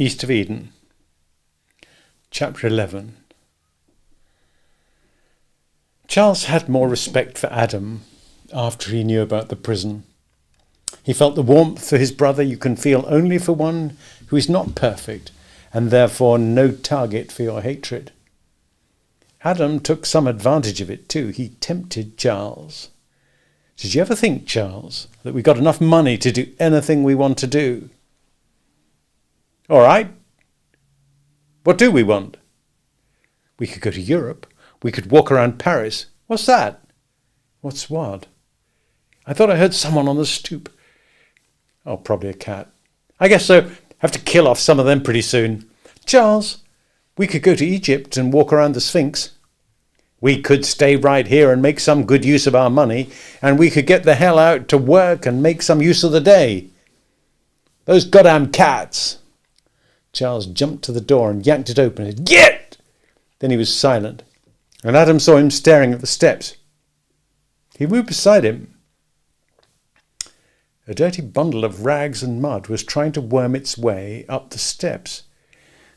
East of Eden, Chapter 11. Charles had more respect for Adam after he knew about the prison. He felt the warmth for his brother you can feel only for one who is not perfect, and therefore no target for your hatred. Adam took some advantage of it too. He tempted Charles. Did you ever think, Charles, that we got enough money to do anything we want to do? All right. What do we want? We could go to Europe. We could walk around Paris. What's that? What's what? I thought I heard someone on the stoop. Oh, probably a cat. I guess so. Have to kill off some of them pretty soon. Charles, we could go to Egypt and walk around the Sphinx. We could stay right here and make some good use of our money, and we could get the hell out to work and make some use of the day. Those goddamn cats! Charles jumped to the door and yanked it open and said, "Get!" Then he was silent, and Adam saw him staring at the steps. He moved beside him. A dirty bundle of rags and mud was trying to worm its way up the steps.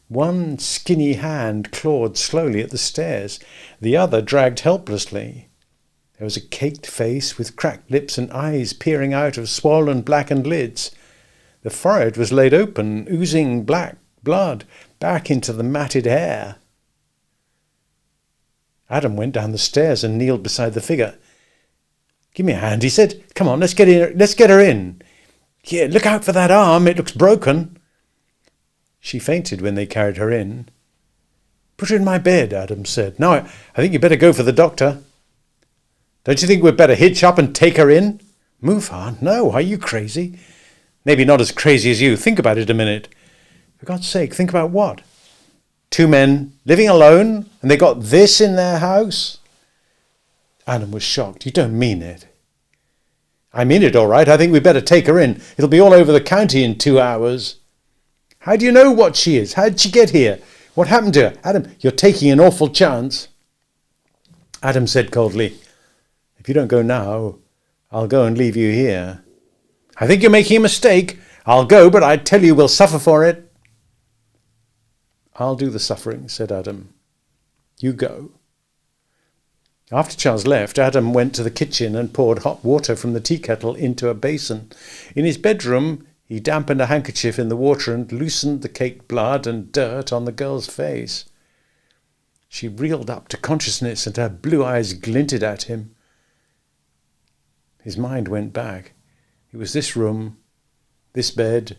One skinny hand clawed slowly at the stairs. The other dragged helplessly. There was a caked face with cracked lips and eyes peering out of swollen blackened lids. The forehead was laid open, oozing black blood back into the matted hair. Adam went down the stairs and kneeled beside the figure. "Give me a hand," he said. "Come on, let's get her in. Here, look out for that arm, it looks broken." She fainted when they carried her in. "Put her in my bed," Adam said. "Now, I think you'd better go for the doctor." "Don't you think we'd better hitch up and take her in?" "Move her? No, are you crazy?" "Maybe not as crazy as you. Think about it a minute." "For God's sake, think about what?" "Two men living alone, and they got this in their house?" Adam was shocked. "You don't mean it." "I mean it all right. I think we'd better take her in. It'll be all over the county in 2 hours. "How do you know what she is? How did she get here? What happened to her?" "Adam, you're taking an awful chance." Adam said coldly, "If you don't go now, I'll go and leave you here." "I think you're making a mistake. I'll go, but I tell you we'll suffer for it." "I'll do the suffering," said Adam. "You go." After Charles left, Adam went to the kitchen and poured hot water from the tea kettle into a basin. In his bedroom, he dampened a handkerchief in the water and loosened the caked blood and dirt on the girl's face. She reeled up to consciousness and her blue eyes glinted at him. His mind went back. It was this room, this bed.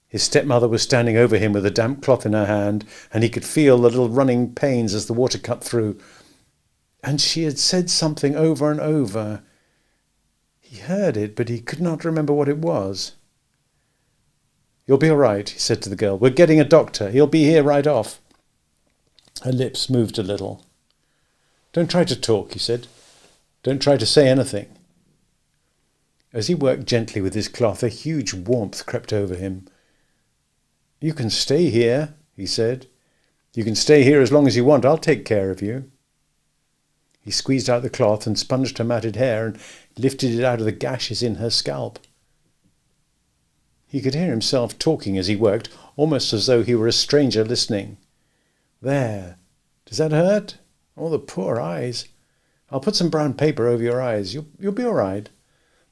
His stepmother was standing over him with a damp cloth in her hand, and he could feel the little running pains as the water cut through. And she had said something over and over. He heard it, but he could not remember what it was. "You'll be all right," he said to the girl. "We're getting a doctor. He'll be here right off." Her lips moved a little. "Don't try to talk," he said. "Don't try to say anything." As he worked gently with his cloth, a huge warmth crept over him. "You can stay here," he said. "You can stay here as long as you want. I'll take care of you." He squeezed out the cloth and sponged her matted hair and lifted it out of the gashes in her scalp. He could hear himself talking as he worked, almost as though he were a stranger listening. "There. Does that hurt? Oh, the poor eyes. I'll put some brown paper over your eyes. You'll be all right.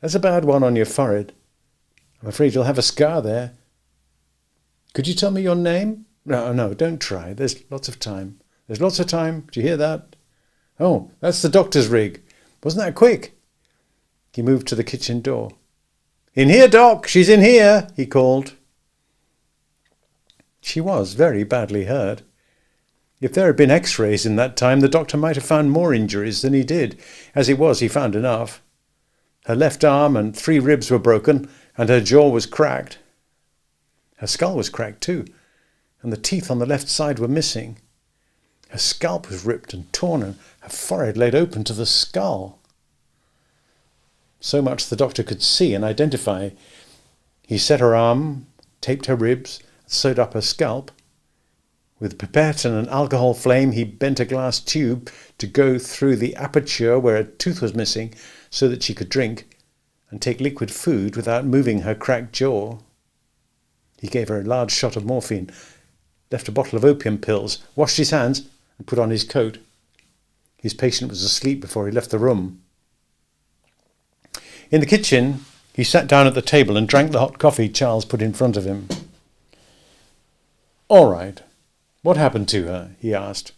That's a bad one on your forehead. I'm afraid you'll have a scar there. Could you tell me your name?" No, don't try. There's lots of time. There's lots of time. Do you hear that? Oh, that's the doctor's rig. Wasn't that quick?" He moved to the kitchen door. "In here, Doc! She's in here!" he called. She was very badly hurt. If there had been x-rays in that time, the doctor might have found more injuries than he did. As it was, he found enough. Her left arm and 3 ribs were broken, and her jaw was cracked. Her skull was cracked too, and the teeth on the left side were missing. Her scalp was ripped and torn, and her forehead laid open to the skull. So much the doctor could see and identify. He set her arm, taped her ribs, and sewed up her scalp. With a pipette and an alcohol flame, he bent a glass tube to go through the aperture where a tooth was missing so that she could drink and take liquid food without moving her cracked jaw. He gave her a large shot of morphine, left a bottle of opium pills, washed his hands and put on his coat. His patient was asleep before he left the room. In the kitchen, he sat down at the table and drank the hot coffee Charles put in front of him. "All right. What happened to her?" he asked.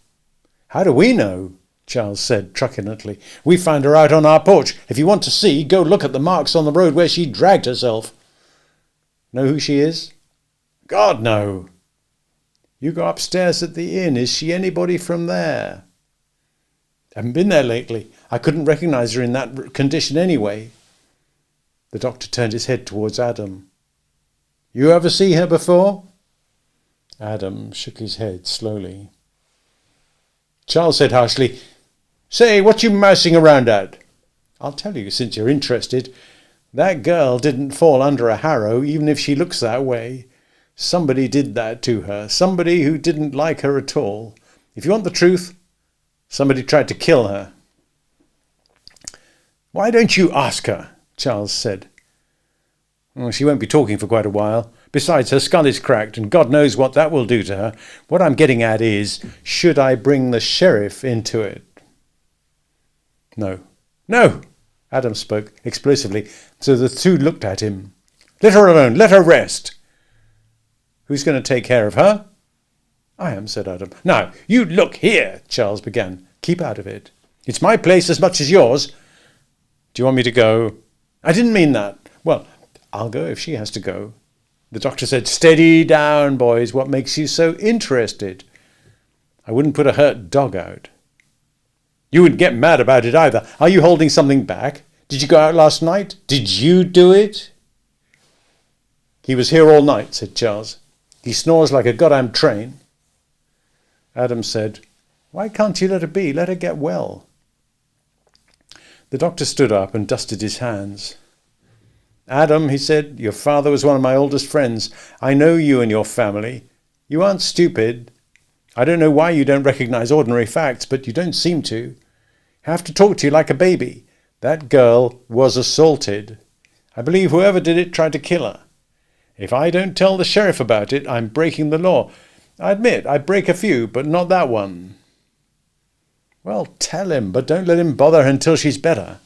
"How do we know?" Charles said truculently. "We found her out on our porch. If you want to see, go look at the marks on the road where she dragged herself." "Know who she is?" "God, no." "You go upstairs at the inn. Is she anybody from there?" "Haven't been there lately. I couldn't recognise her in that condition anyway." The doctor turned his head towards Adam. "You ever see her before?" Adam shook his head slowly. Charles said harshly, "Say, what you mousing around at?" "I'll tell you, since you're interested. That girl didn't fall under a harrow, even if she looks that way. Somebody did that to her. Somebody who didn't like her at all. If you want the truth, somebody tried to kill her." "Why don't you ask her?" Charles said. "Well, she won't be talking for quite a while. Besides, her skull is cracked, and God knows what that will do to her. What I'm getting at is, should I bring the sheriff into it?" "No." "No!" Adam spoke explosively, so the two looked at him. "Let her alone. Let her rest." "Who's going to take care of her?" "I am," said Adam. "Now, you look here," Charles began. "Keep out of it. It's my place as much as yours." "Do you want me to go?" "I didn't mean that." "Well, I'll go if she has to go." The doctor said, "Steady down, boys. What makes you so interested?" "I wouldn't put a hurt dog out." "You wouldn't get mad about it either. Are you holding something back? Did you go out last night? Did you do it?" "He was here all night," said Charles. "He snores like a goddamn train." Adam said, "Why can't you let her be? Let her get well." The doctor stood up and dusted his hands. "Adam," he said, "your father was one of my oldest friends. I know you and your family. You aren't stupid. I don't know why you don't recognize ordinary facts, but you don't seem to. I have to talk to you like a baby. That girl was assaulted. I believe whoever did it tried to kill her. If I don't tell the sheriff about it, I'm breaking the law. I admit I break a few, but not that one." "Well, tell him, but don't let him bother her until she's better."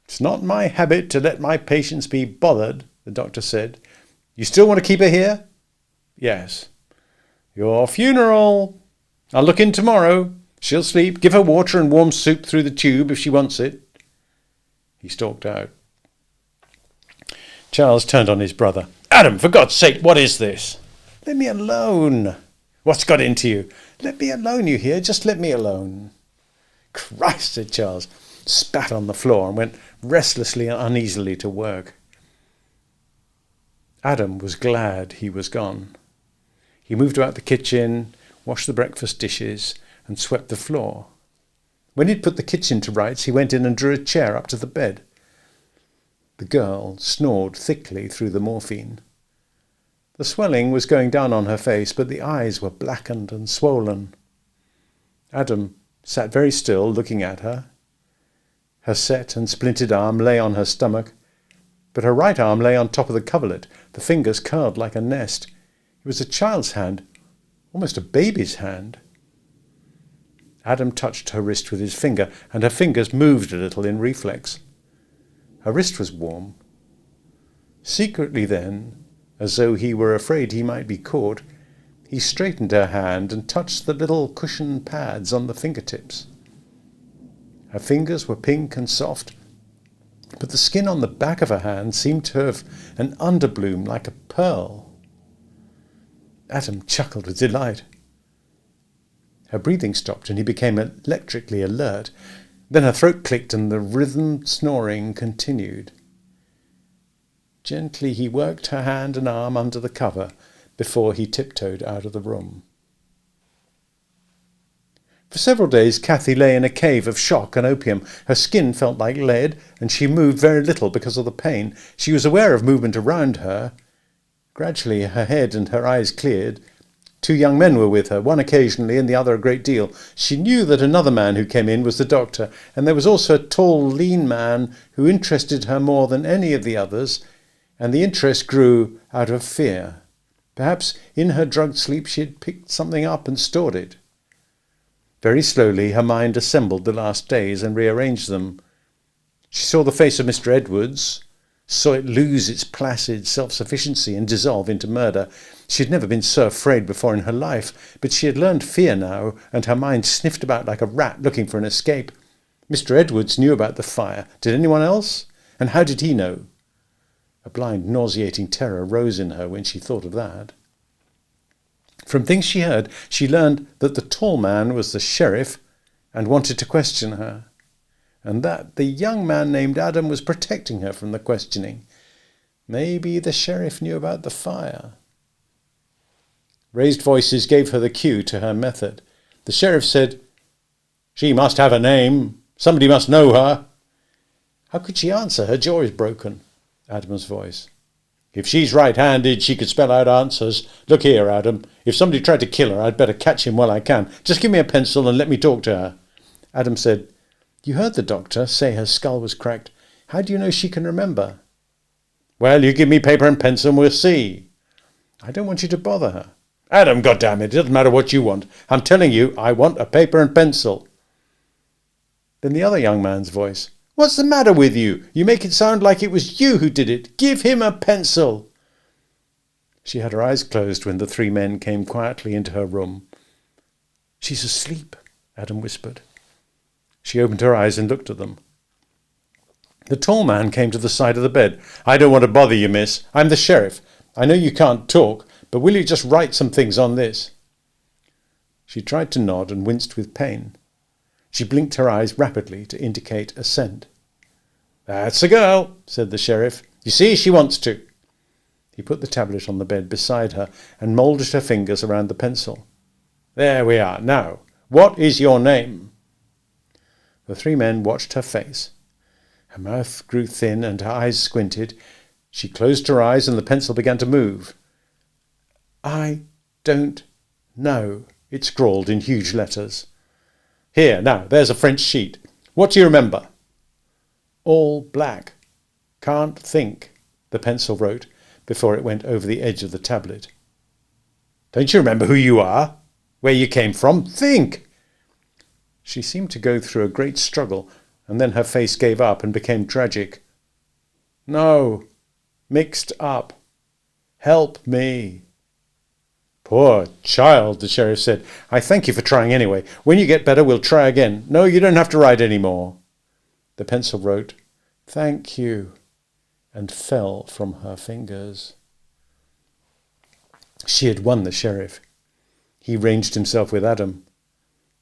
"It's not my habit to let my patients be bothered," the doctor said. "You still want to keep her here?" "Yes." "Your funeral. I'll look in tomorrow. She'll sleep. Give her water and warm soup through the tube if she wants it." He stalked out. Charles turned on his brother. "Adam, for God's sake, what is this?" "Let me alone." "What's got into you?" "Let me alone, you hear? Just let me alone." "Christ," said Charles, spat on the floor and went restlessly and uneasily to work. Adam was glad he was gone. He moved about the kitchen, washed the breakfast dishes, and swept the floor. When he'd put the kitchen to rights, he went in and drew a chair up to the bed. The girl snored thickly through the morphine. The swelling was going down on her face, but the eyes were blackened and swollen. Adam sat very still, looking at her. Her set and splintered arm lay on her stomach, but her right arm lay on top of the coverlet, the fingers curled like a nest. It was a child's hand, almost a baby's hand. Adam touched her wrist with his finger, and her fingers moved a little in reflex. Her wrist was warm. Secretly then, as though he were afraid he might be caught, he straightened her hand and touched the little cushion pads on the fingertips. Her fingers were pink and soft, but the skin on the back of her hand seemed to have an underbloom like a pearl. Adam chuckled with delight. Her breathing stopped and he became electrically alert. Then her throat clicked and the rhythmed snoring continued. Gently he worked her hand and arm under the cover before he tiptoed out of the room. For several days Kathy lay in a cave of shock and opium. Her skin felt like lead, and she moved very little because of the pain. She was aware of movement around her. Gradually her head and her eyes cleared. 2 young men were with her, one occasionally and the other a great deal. She knew that another man who came in was the doctor, and there was also a tall, lean man who interested her more than any of the others, and the interest grew out of fear. Perhaps in her drugged sleep she had picked something up and stored it. Very slowly her mind assembled the last days and rearranged them. She saw the face of Mr. Edwards, saw it lose its placid self-sufficiency and dissolve into murder. She had never been so afraid before in her life, but she had learned fear now, and her mind sniffed about like a rat looking for an escape. Mr. Edwards knew about the fire. Did anyone else? And how did he know? A blind, nauseating terror rose in her when she thought of that. From things she heard, she learned that the tall man was the sheriff and wanted to question her, and that the young man named Adam was protecting her from the questioning. Maybe the sheriff knew about the fire. Raised voices gave her the cue to her method. The sheriff said, "She must have a name. Somebody must know her." How could she answer? Her jaw is broken. Adam's voice. "If she's right-handed, she could spell out answers. Look here, Adam. If somebody tried to kill her, I'd better catch him while I can. Just give me a pencil and let me talk to her." Adam said, "You heard the doctor say her skull was cracked. How do you know she can remember?" "Well, you give me paper and pencil and we'll see." "I don't want you to bother her." "Adam, goddammit, it doesn't matter what you want. I'm telling you, I want a paper and pencil." Then the other young man's voice. "What's the matter with you? You make it sound like it was you who did it. Give him a pencil." She had her eyes closed when the three men came quietly into her room. "She's asleep," Adam whispered. She opened her eyes and looked at them. The tall man came to the side of the bed. "I don't want to bother you, miss. I'm the sheriff. I know you can't talk, but will you just write some things on this?" She tried to nod and winced with pain. She blinked her eyes rapidly to indicate assent. "That's the girl," said the sheriff. "You see, she wants to." He put the tablet on the bed beside her and moulded her fingers around the pencil. "There we are. Now, what is your name?" The three men watched her face. Her mouth grew thin and her eyes squinted. She closed her eyes and the pencil began to move. "I don't know," it scrawled in huge letters. "Here, now, there's a French sheet. What do you remember?" "All black. Can't think," the pencil wrote before it went over the edge of the tablet. "Don't you remember who you are? Where you came from? Think!" She seemed to go through a great struggle, and then her face gave up and became tragic. "No. Mixed up. Help me." "Poor child," the sheriff said. "I thank you for trying anyway. When you get better, we'll try again. No, you don't have to write any more." The pencil wrote, "Thank you," and fell from her fingers. She had won the sheriff. He ranged himself with Adam.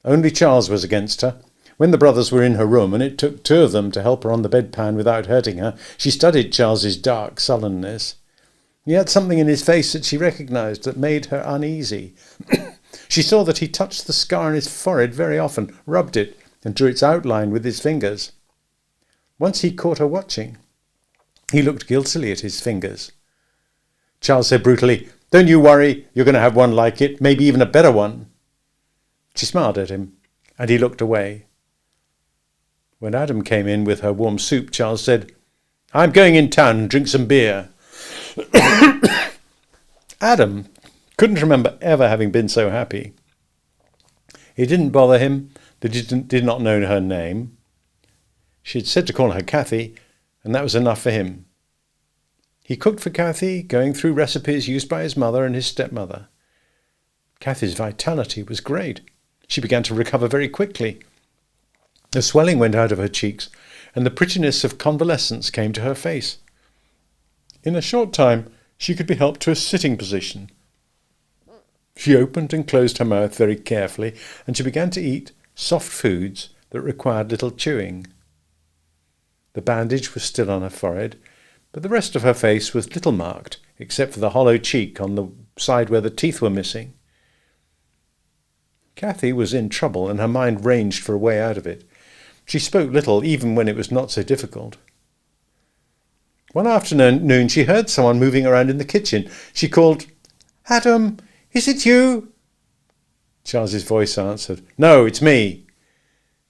Only Charles was against her. When the brothers were in her room, and it took two of them to help her on the bedpan without hurting her, she studied Charles's dark sullenness. He had something in his face that she recognised that made her uneasy. She saw that he touched the scar on his forehead very often, rubbed it, and drew its outline with his fingers. Once he caught her watching. He looked guiltily at his fingers. Charles said brutally, "Don't you worry, you're going to have one like it, maybe even a better one." She smiled at him, and he looked away. When Adam came in with her warm soup, Charles said, "I'm going in town and drink some beer." Adam couldn't remember ever having been so happy. It didn't bother him that he did not know her name. She had said to call her Kathy, and that was enough for him. He cooked for Kathy, going through recipes used by his mother and his stepmother. Kathy's vitality was great. She began to recover very quickly. The swelling went out of her cheeks, and the prettiness of convalescence came to her face. In a short time, she could be helped to a sitting position. She opened and closed her mouth very carefully, and she began to eat soft foods that required little chewing. The bandage was still on her forehead, but the rest of her face was little marked, except for the hollow cheek on the side where the teeth were missing. Kathy was in trouble, and her mind ranged for a way out of it. She spoke little, even when it was not so difficult. One afternoon she heard someone moving around in the kitchen. She called, "Adam, is it you?" Charles's voice answered, "No, it's me."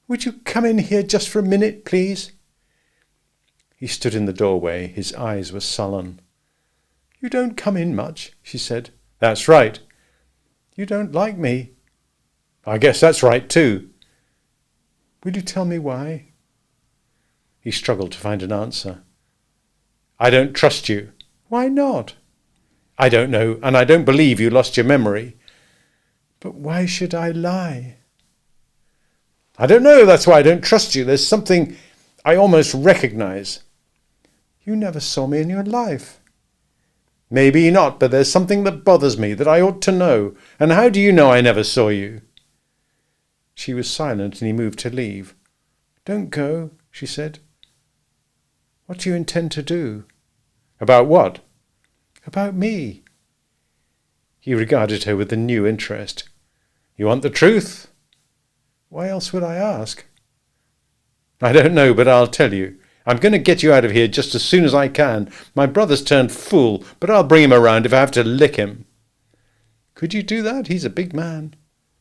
"Would you come in here just for a minute, please?" He stood in the doorway. His eyes were sullen. You don't come in much, she said. That's right. You don't like me. I guess that's right too. Will you tell me why? He struggled to find an answer. I don't trust you. Why not? I don't know, and I don't believe you lost your memory. But why should I lie? I don't know, that's why I don't trust you. There's something I almost recognize. You never saw me in your life. Maybe not, but there's something that bothers me that I ought to know. And how do you know I never saw you? She was silent and he moved to leave. Don't go, she said. What do you intend to do? About what? About me. He regarded her with a new interest. You want the truth? Why else would I ask? I don't know, but I'll tell you. I'm going to get you out of here just as soon as I can. My brother's turned fool, but I'll bring him around if I have to lick him. Could you do that? He's a big man.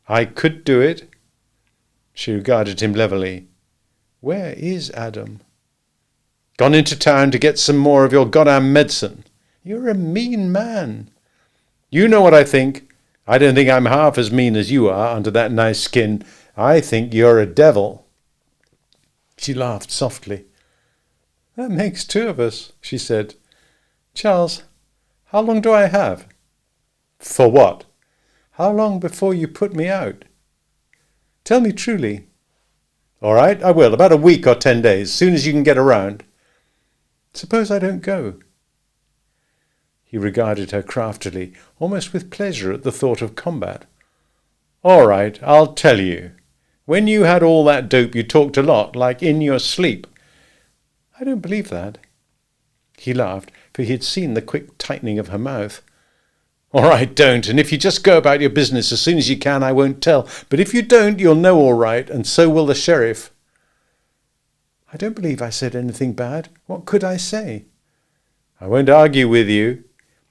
I could do it. She regarded him levelly. Where is Adam? Gone into town to get some more of your goddamn medicine. You're a mean man. You know what I think. I don't think I'm half as mean as you are under that nice skin. I think you're a devil. She laughed softly. That makes two of us, she said. Charles, how long do I have? For what? How long before you put me out? Tell me truly. All right, I will. About a week or 10 days, soon as you can get around. Suppose I don't go? He regarded her craftily, almost with pleasure at the thought of combat. All right, I'll tell you. When you had all that dope, you talked a lot, like in your sleep. I don't believe that. He laughed, for he had seen the quick tightening of her mouth. All right, don't, and if you just go about your business as soon as you can, I won't tell. But if you don't, you'll know all right, and so will the sheriff. I don't believe I said anything bad. What could I say? I won't argue with you,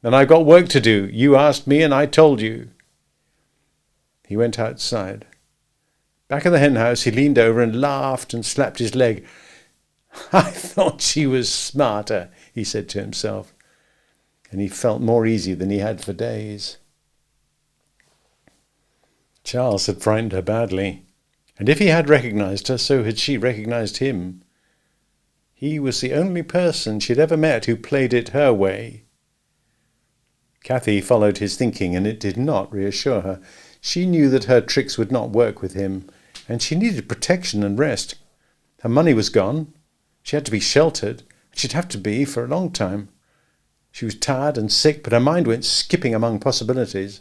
and I've got work to do. You asked me, and I told you. He went outside. Back in the hen house, he leaned over and laughed and slapped his leg. I thought she was smarter, he said to himself, and he felt more easy than he had for days. Charles had frightened her badly, and if he had recognized her, so had she recognized him. He was the only person she'd ever met who played it her way. Cathy followed his thinking, and it did not reassure her. She knew that her tricks would not work with him, and she needed protection and rest. Her money was gone. She had to be sheltered. She'd have to be for a long time. She was tired and sick, but her mind went skipping among possibilities.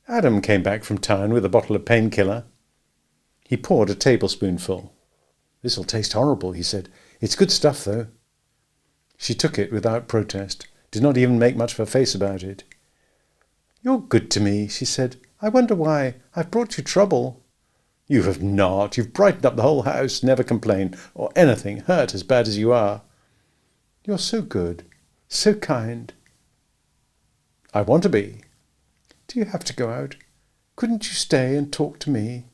Adam came back from town with a bottle of painkiller. He poured a tablespoonful. This'll taste horrible, he said. It's good stuff, though. She took it without protest, did not even make much of a face about it. You're good to me, she said. I wonder why. I've brought you trouble. You have not. You've brightened up the whole house, never complained, or anything, hurt as bad as you are. You're so good, so kind. I want to be. Do you have to go out? Couldn't you stay and talk to me?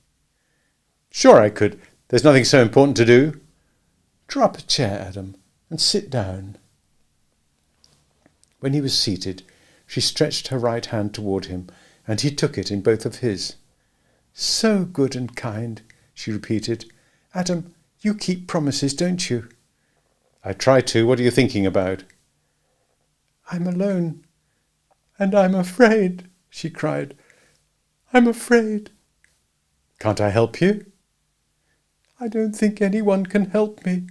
Sure I could. There's nothing so important to do. Draw up a chair, Adam, and sit down. When he was seated, she stretched her right hand toward him, and he took it in both of his. So good and kind, she repeated. Adam, you keep promises, don't you? I try to. What are you thinking about? I'm alone, and I'm afraid, she cried. I'm afraid. Can't I help you? I don't think anyone can help me.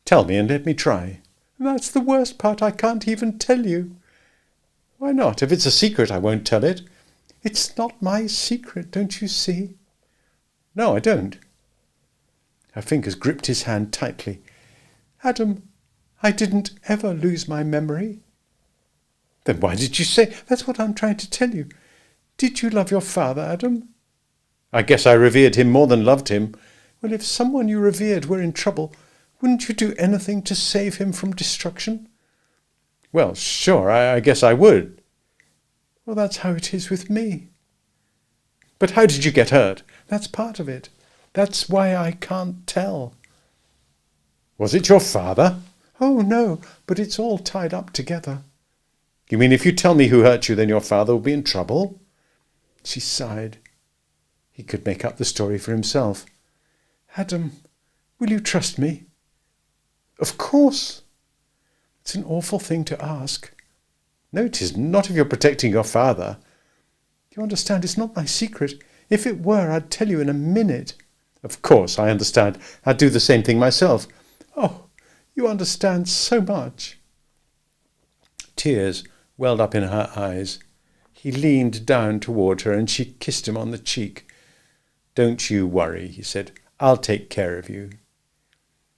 Tell me and let me try. That's the worst part. I can't even tell you. Why not? If it's a secret, I won't tell it. It's not my secret, don't you see? No, I don't. Her fingers gripped his hand tightly. Adam, I didn't ever lose my memory. Then why did you say? That's what I'm trying to tell you. Did you love your father, Adam? I guess I revered him more than loved him. Well, if someone you revered were in trouble, wouldn't you do anything to save him from destruction? Well, sure, I guess I would. Well, that's how it is with me. But how did you get hurt? That's part of it. That's why I can't tell. Was it your father? Oh, no, but it's all tied up together. You mean if you tell me who hurt you, then your father will be in trouble? She sighed. He could make up the story for himself. Adam, will you trust me? Of course. It's an awful thing to ask. No, it is not if you're protecting your father. You understand, it's not my secret. If it were, I'd tell you in a minute. Of course, I understand. I'd do the same thing myself. Oh, you understand so much. Tears welled up in her eyes. He leaned down toward her and she kissed him on the cheek. Don't you worry, he said. I'll take care of you.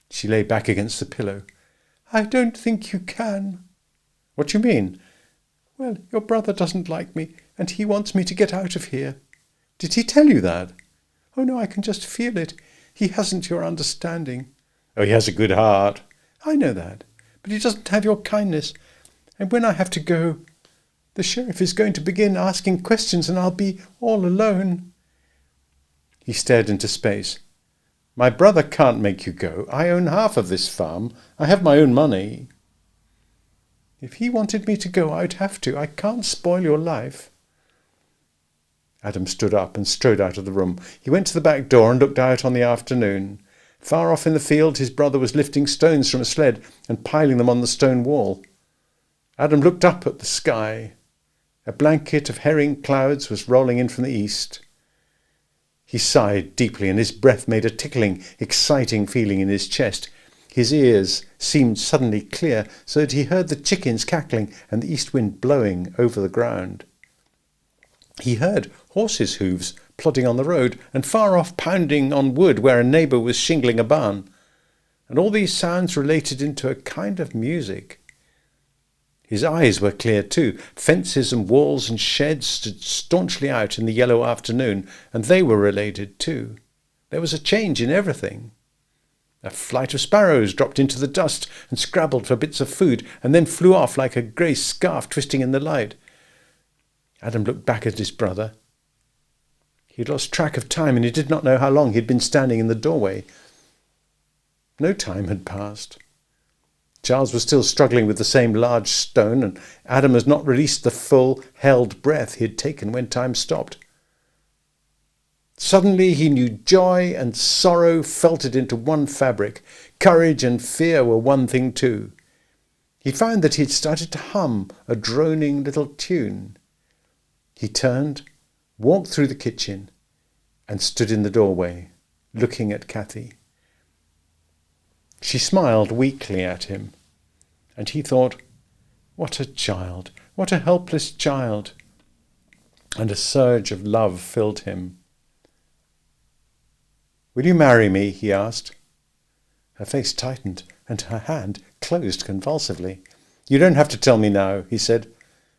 She lay back against the pillow. I don't think you can. What do you mean? Well, your brother doesn't like me, and he wants me to get out of here. Did he tell you that? Oh, no, I can just feel it. He hasn't your understanding. Oh, he has a good heart. I know that, but he doesn't have your kindness. And when I have to go, the sheriff is going to begin asking questions, and I'll be all alone. He stared into space. My brother can't make you go. I own half of this farm. I have my own money. If he wanted me to go, I'd have to. I can't spoil your life. Adam stood up and strode out of the room. He went to the back door and looked out on the afternoon. Far off in the field, his brother was lifting stones from a sled and piling them on the stone wall. Adam looked up at the sky. A blanket of herring clouds was rolling in from the east. He sighed deeply, and his breath made a tickling, exciting feeling in his chest. His ears seemed suddenly clear, so that he heard the chickens cackling and the east wind blowing over the ground. He heard horses' hooves plodding on the road, and far off pounding on wood where a neighbour was shingling a barn. And all these sounds related into a kind of music. His eyes were clear too. Fences and walls and sheds stood staunchly out in the yellow afternoon, and they were related too. There was a change in everything. A flight of sparrows dropped into the dust and scrabbled for bits of food, and then flew off like a grey scarf twisting in the light. Adam looked back at his brother. He had lost track of time, and he did not know how long he had been standing in the doorway. No time had passed. Charles was still struggling with the same large stone, and Adam had not released the full, held breath he had taken when time stopped. Suddenly he knew joy and sorrow felted into one fabric. Courage and fear were one thing too. He found that he had started to hum a droning little tune. He turned, walked through the kitchen, and stood in the doorway, looking at Cathy. She smiled weakly at him, and he thought, what a child, what a helpless child, and a surge of love filled him. Will you marry me? He asked. Her face tightened, and her hand closed convulsively. You don't have to tell me now, he said.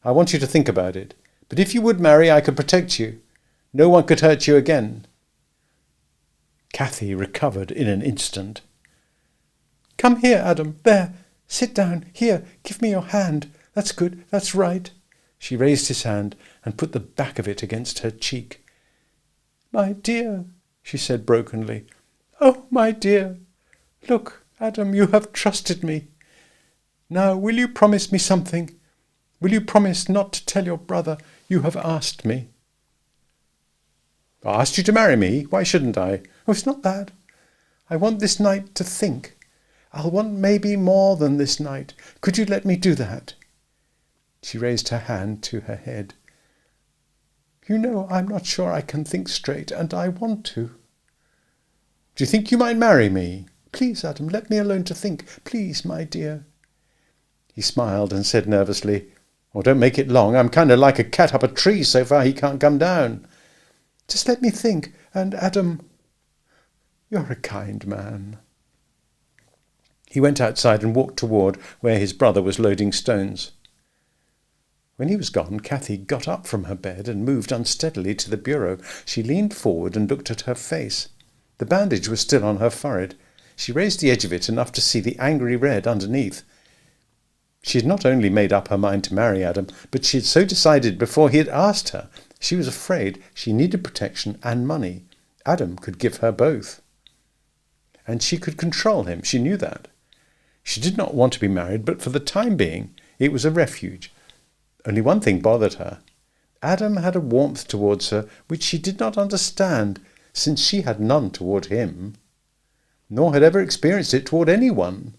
I want you to think about it. But if you would marry, I could protect you. No one could hurt you again. Cathy recovered in an instant. Come here, Adam. There. Sit down. Here. Give me your hand. That's good. That's right. She raised his hand and put the back of it against her cheek. My dear, she said brokenly. Oh, my dear. Look, Adam, you have trusted me. Now, will you promise me something? Will you promise not to tell your brother you have asked me? I asked you to marry me? Why shouldn't I? Oh, it's not that. I want this night to think. I'll want maybe more than this night. Could you let me do that? She raised her hand to her head. You know, I'm not sure I can think straight, and I want to. Do you think you might marry me? Please, Adam, let me alone to think. Please, my dear. He smiled and said nervously, Oh, don't make it long. I'm kind of like a cat up a tree so far he can't come down. Just let me think, and Adam, you're a kind man. He went outside and walked toward where his brother was loading stones. When he was gone, Cathy got up from her bed and moved unsteadily to the bureau. She leaned forward and looked at her face. The bandage was still on her forehead. She raised the edge of it enough to see the angry red underneath. She had not only made up her mind to marry Adam, but she had so decided before he had asked her. She was afraid she needed protection and money. Adam could give her both. And she could control him, she knew that. She did not want to be married, but for the time being, it was a refuge. Only one thing bothered her. Adam had a warmth towards her which she did not understand, since she had none toward him, nor had ever experienced it toward anyone.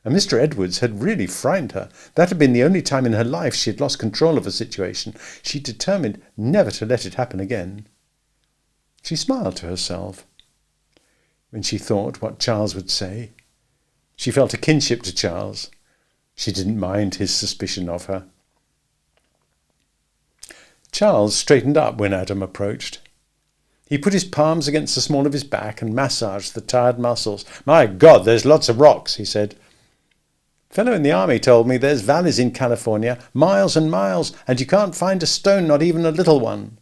And Mr. Edwards had really frightened her. That had been the only time in her life she had lost control of a situation. She determined never to let it happen again. She smiled to herself when she thought what Charles would say. She felt a kinship to Charles. She didn't mind his suspicion of her. Charles straightened up when Adam approached. He put his palms against the small of his back and massaged the tired muscles. "My God, there's lots of rocks," he said. "Fellow in the army told me there's valleys in California, miles and miles, and you can't find a stone, not even a little one."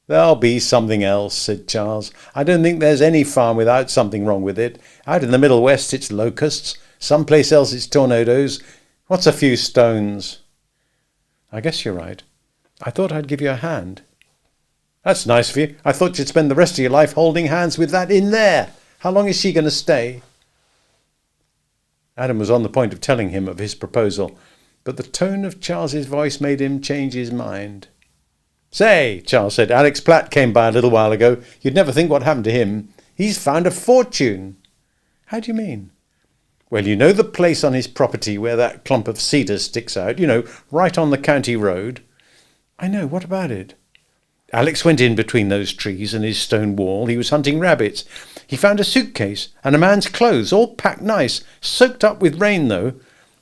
"There'll be something else," said Charles. "I don't think there's any farm without something wrong with it. Out in the Middle West it's locusts. Someplace else it's tornadoes. What's a few stones?" "I guess you're right. I thought I'd give you a hand." "That's nice of you. I thought you'd spend the rest of your life holding hands with that in there. How long is she going to stay?" Adam was on the point of telling him of his proposal, but the tone of Charles's voice made him change his mind. "Say," Charles said, "Alex Platt came by a little while ago. You'd never think what happened to him. He's found a fortune." "How do you mean?" "Well, you know the place on his property where that clump of cedars sticks out, right on the county road?" "I know. What about it?" "Alex went in between those trees and his stone wall. He was hunting rabbits. He found a suitcase and a man's clothes, all packed nice, soaked up with rain, though.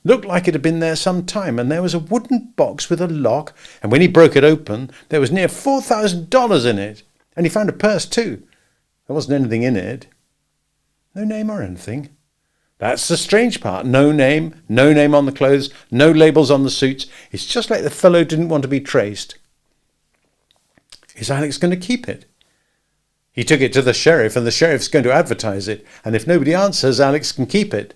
Looked like it had been there some time, and there was a wooden box with a lock, and when he broke it open, there was near $4,000 in it. And he found a purse, too. There wasn't anything in it." "No name or anything?" "That's the strange part. No name on the clothes, no labels on the suits. It's just like the fellow didn't want to be traced." "Is Alex going to keep it?" "He took it to the sheriff, and the sheriff's going to advertise it, and if nobody answers, Alex can keep it."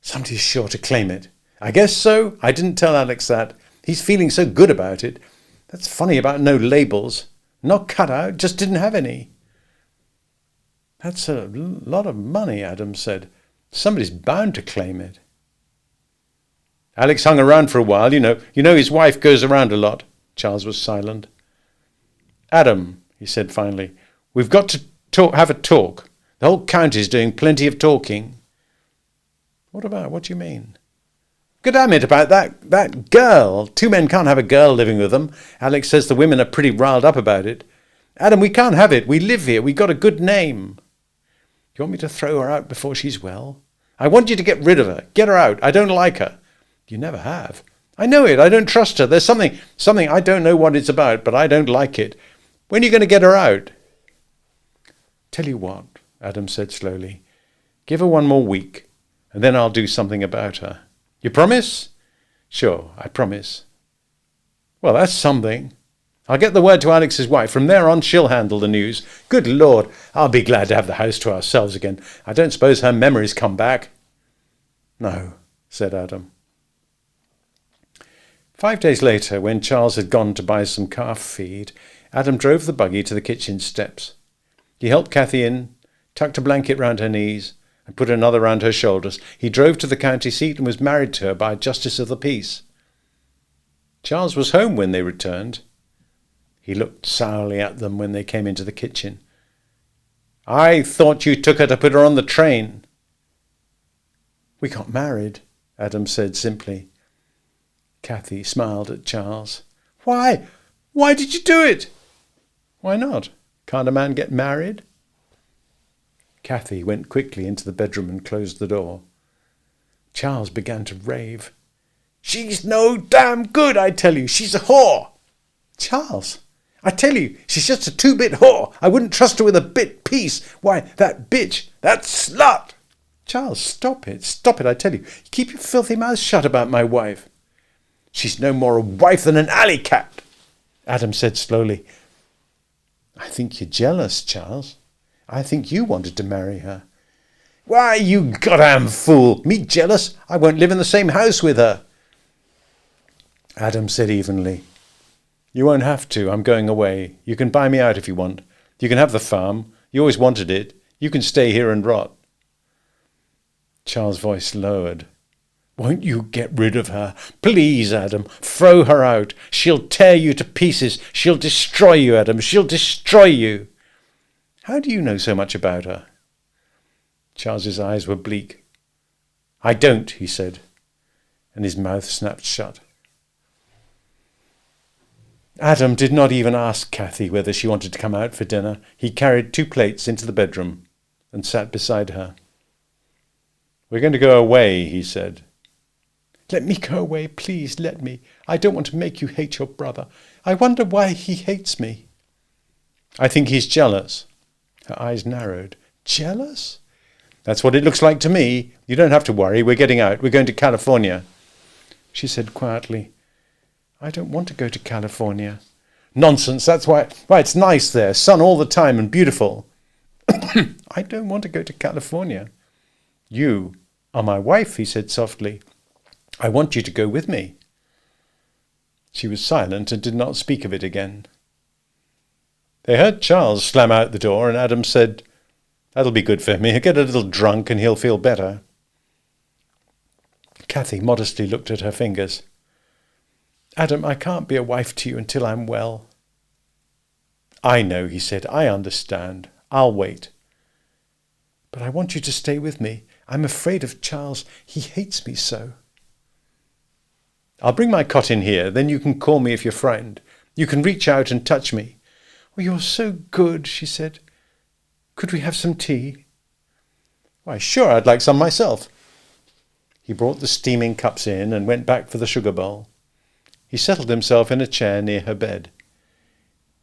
"Somebody's sure to claim it." "I guess so. I didn't tell Alex that. He's feeling so good about it. That's funny about no labels. Not cut out, just didn't have any." "That's a lot of money," Adam said. "Somebody's bound to claim it." "Alex hung around for a while, you know his wife goes around a lot." Charles was silent. "Adam," he said finally, "we've got to have a talk. The whole county's doing plenty of talking." "What about? What do you mean?" "Goddamn it, about that girl. 2 men can't have a girl living with them. Alex says the women are pretty riled up about it. Adam, we can't have it. We live here. We got a good name." "You want me to throw her out before she's well?" "I want you to get rid of her. Get her out. I don't like her." "You never have." "I know it. I don't trust her. There's something I don't know what it's about, but I don't like it. When are you going to get her out?" "Tell you what," Adam said slowly. "Give her 1 more week, and then I'll do something about her." "You promise?" "Sure, I promise." "Well, that's something. I'll get the word to Alex's wife. From there on, she'll handle the news. Good Lord, I'll be glad to have the house to ourselves again. I don't suppose her memories come back." "No," said Adam. 5 days later, when Charles had gone to buy some calf feed, Adam drove the buggy to the kitchen steps. He helped Kathy in, tucked a blanket round her knees, and put another round her shoulders. He drove to the county seat and was married to her by a justice of the peace. Charles was home when they returned. He looked sourly at them when they came into the kitchen. "I thought you took her to put her on the train." "We got married," Adam said simply. Kathy smiled at Charles. Why? Why did you do it?" "Why not? Can't a man get married?" Kathy went quickly into the bedroom and closed the door. Charles began to rave. "She's no damn good, I tell you. She's a whore." "Charles, I tell you, she's just a 2-bit whore. I wouldn't trust her with a bit piece. Why, that bitch, that slut." "Charles, stop it, I tell you. Keep your filthy mouth shut about my wife." "She's no more a wife than an alley cat," Adam said slowly. "I think you're jealous, Charles. I think you wanted to marry her." "Why, you goddamn fool. Me jealous? I won't live in the same house with her." Adam said evenly, "You won't have to. I'm going away. You can buy me out if you want. You can have the farm. You always wanted it. You can stay here and rot." Charles' voice lowered. Won't you get rid of her? Please, Adam, throw her out. She'll tear you to pieces. She'll destroy you, Adam. She'll destroy you. How do you know so much about her? Charles's eyes were bleak. I don't, he said, and his mouth snapped shut. Adam did not even ask Kathy whether she wanted to come out for dinner. He carried 2 plates into the bedroom and sat beside her. We're going to go away, he said. Let me go away, please, let me. I don't want to make you hate your brother. I wonder why he hates me. I think he's jealous. Her eyes narrowed. Jealous? That's what it looks like to me. You don't have to worry. We're getting out. We're going to California. She said quietly, I don't want to go to California. Nonsense. That's why it's nice there. Sun all the time and beautiful. I don't want to go to California. You are my wife, he said softly. I want you to go with me. She was silent and did not speak of it again. They heard Charles slam out the door, and Adam said, That'll be good for me. He'll get a little drunk and he'll feel better. Kathy modestly looked at her fingers. Adam, I can't be a wife to you until I'm well. I know, he said. I understand. I'll wait. But I want you to stay with me. I'm afraid of Charles. He hates me so. I'll bring my cot in here. Then you can call me if you're frightened. You can reach out and touch me. Oh, you're so good, she said. Could we have some tea? Why, sure, I'd like some myself. He brought the steaming cups in and went back for the sugar bowl. He settled himself in a chair near her bed.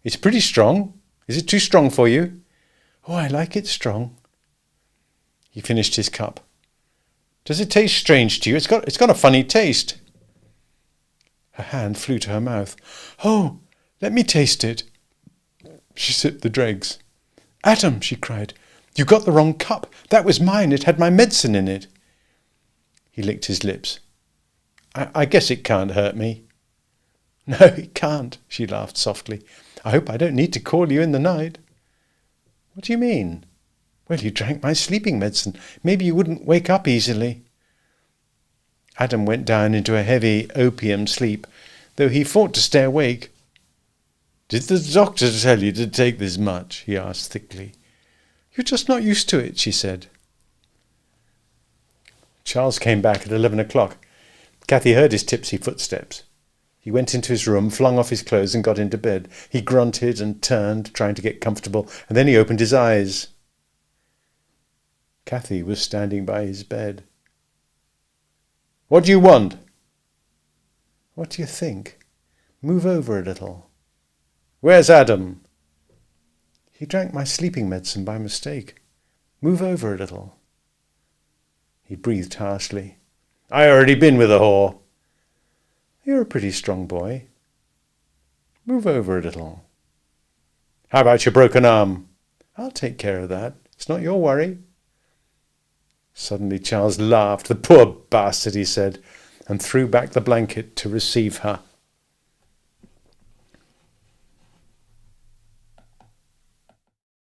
It's pretty strong. Is it too strong for you? Oh, I like it strong. He finished his cup. Does it taste strange to you? It's got a funny taste. Her hand flew to her mouth. Oh, let me taste it. She sipped the dregs. Adam, she cried, you got the wrong cup. That was mine. It had my medicine in it. He licked his lips. I guess it can't hurt me. No, it can't, she laughed softly. I hope I don't need to call you in the night. What do you mean? Well, you drank my sleeping medicine. Maybe you wouldn't wake up easily. Adam went down into a heavy opium sleep, though he fought to stay awake. Did the doctor tell you to take this much? He asked thickly. You're just not used to it, she said. Charles came back at 11 o'clock. Kathy heard his tipsy footsteps. He went into his room, flung off his clothes and got into bed. He grunted and turned, trying to get comfortable, and then he opened his eyes. Kathy was standing by his bed. What do you want? What do you think? Move over a little. Where's Adam? He drank my sleeping medicine by mistake. Move over a little. He breathed harshly. I already been with a whore. You're a pretty strong boy. Move over a little. How about your broken arm? I'll take care of that. It's not your worry. Suddenly Charles laughed. The poor bastard, he said, and threw back the blanket to receive her.